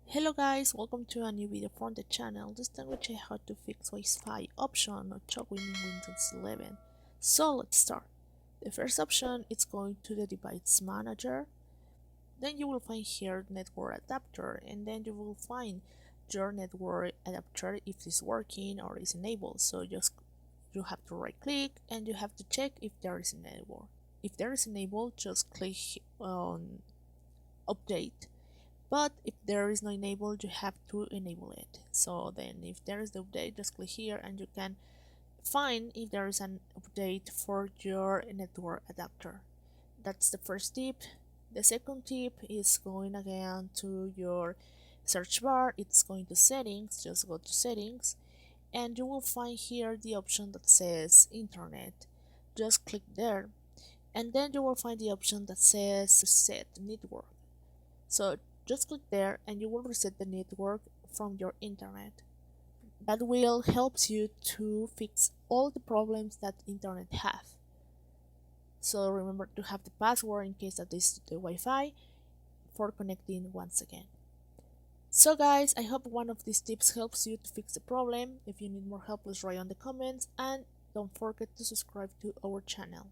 Hello guys, welcome to a new video from the channel. This time we check how to fix Wi-Fi option or chogging in Windows 11. So let's start. The first option is going to the device manager. Then you will find here network adapter, and then you will find your network adapter if it's working or is enabled. So you have to right click and you have to check if there is enabled. If there is enabled, just click on update, but if there is no enable, you have to enable it. So then if there is the update, just click here and you can find if there is an update for your network adapter. That's the first tip. The second tip is going again to your search bar. It's going to settings, just go to settings, and you will find here the option that says internet. Just click there, and then you will find the option that says set network. So just click there and you will reset the network from your internet. That will help you to fix all the problems that internet have. So remember to have the password in case that this is the Wi-Fi for connecting once again. So guys, I hope one of these tips helps you to fix the problem. If you need more help, please write on the comments, and don't forget to subscribe to our channel.